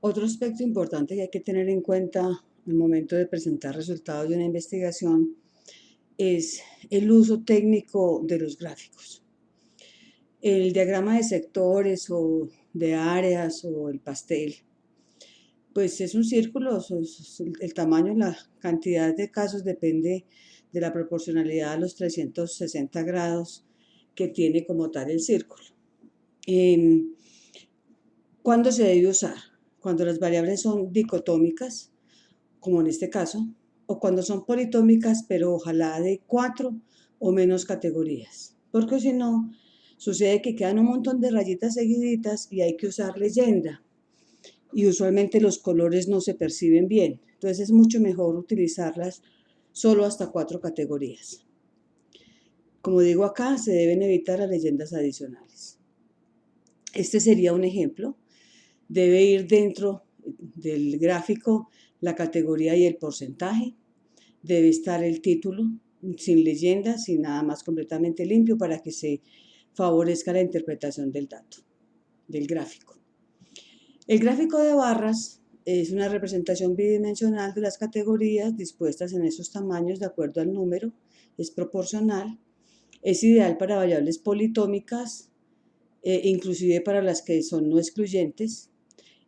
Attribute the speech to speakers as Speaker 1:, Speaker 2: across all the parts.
Speaker 1: Otro aspecto importante que hay que tener en cuenta al momento de presentar resultados de una investigación es el uso técnico de los gráficos. El diagrama de sectores o de áreas o el pastel, pues es un círculo, el tamaño, la cantidad de casos depende de la proporcionalidad a los 360 grados que tiene como tal el círculo. ¿Cuándo se debe usar? Cuando las variables son dicotómicas, como en este caso, o cuando son politómicas, pero ojalá de 4 o menos categorías. Porque si no, sucede que quedan un montón de rayitas seguiditas y hay que usar leyenda. Y usualmente los colores no se perciben bien. Entonces es mucho mejor utilizarlas solo hasta 4 categorías. Como digo acá, se deben evitar las leyendas adicionales. Este sería un ejemplo. Debe ir dentro del gráfico la categoría y el porcentaje. Debe estar el título sin leyenda, sin nada más, completamente limpio para que se favorezca la interpretación del dato, del gráfico. El gráfico de barras es una representación bidimensional de las categorías dispuestas en esos tamaños de acuerdo al número, es proporcional, es ideal para variables politómicas, inclusive para las que son no excluyentes,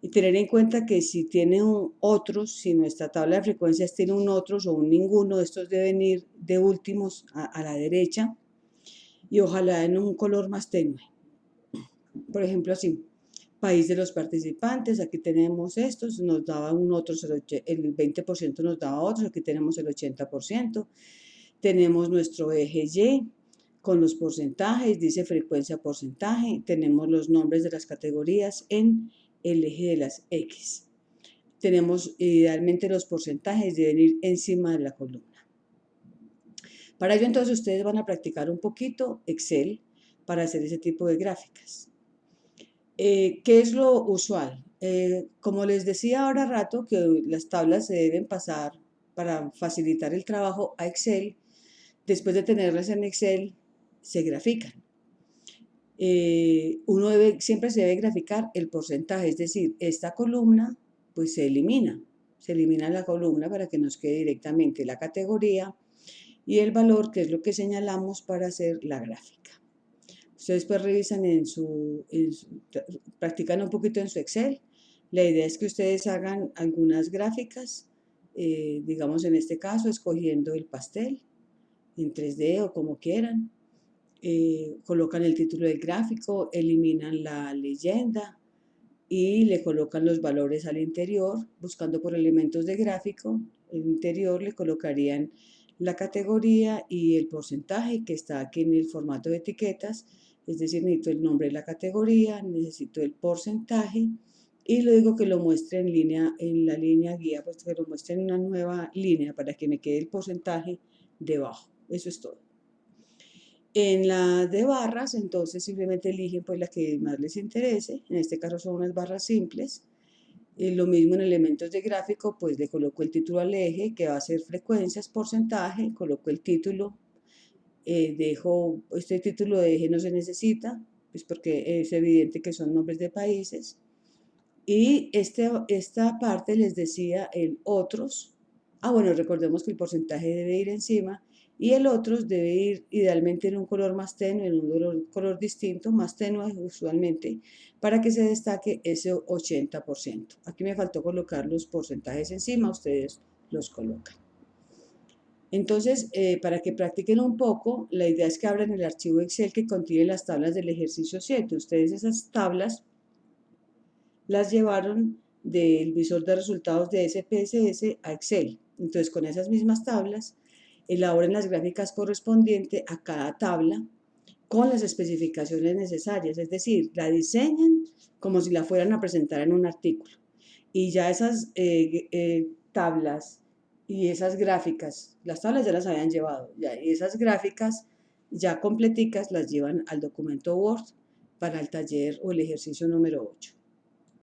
Speaker 1: y tener en cuenta que si tiene un otros, si nuestra tabla de frecuencias tiene un otros o un ninguno, estos deben ir de últimos a la derecha y ojalá en un color más tenue. Por ejemplo, así, país de los participantes, aquí tenemos estos, nos daba un otros, el 20% nos daba otros, aquí tenemos el 80%. Tenemos nuestro eje Y con los porcentajes, dice frecuencia porcentaje, tenemos los nombres de las categorías en el eje de las X. Tenemos idealmente los porcentajes deben ir encima de la columna. Para ello entonces ustedes van a practicar un poquito Excel para hacer ese tipo de gráficas. ¿Qué es lo usual? Como les decía ahora rato que las tablas se deben pasar para facilitar el trabajo a Excel, después de tenerlas en Excel se grafican. Siempre se debe graficar el porcentaje, es decir, esta columna pues se elimina la columna para que nos quede directamente la categoría y el valor, que es lo que señalamos para hacer la gráfica. Ustedes pues revisan practican un poquito en su Excel. La idea es que ustedes hagan algunas gráficas, digamos en este caso escogiendo el pastel en 3D o como quieran. Colocan el título del gráfico, eliminan la leyenda y le colocan los valores al interior, buscando por elementos de gráfico. El interior le colocarían la categoría y el porcentaje que está aquí en el formato de etiquetas, es decir, necesito el nombre de la categoría, necesito el porcentaje y luego que lo muestre en la línea guía, pues que lo muestre en una nueva línea para que me quede el porcentaje debajo. Eso es todo. En la de barras, entonces simplemente eligen pues la que más les interese, en este caso son unas barras simples. Lo mismo en elementos de gráfico, pues le coloco el título al eje, que va a ser frecuencias, porcentaje, coloco el título, dejo, este título de eje no se necesita, pues porque es evidente que son nombres de países. Y esta parte les decía el otros. Bueno, recordemos que el porcentaje debe ir encima y el otros debe ir idealmente en un color más tenue, en un color distinto, más tenue usualmente, para que se destaque ese 80%. Aquí me faltó colocar los porcentajes encima, ustedes los colocan. Entonces, para que practiquen un poco, la idea es que abran el archivo Excel que contiene las tablas del ejercicio 7. Ustedes esas tablas las llevaron del visor de resultados de SPSS a Excel. Entonces, con esas mismas tablas, elaboren las gráficas correspondientes a cada tabla con las especificaciones necesarias, es decir, la diseñan como si la fueran a presentar en un artículo. Y ya esas tablas y esas gráficas, las tablas ya las habían llevado, y esas gráficas ya completicas las llevan al documento Word para el taller o el ejercicio número 8.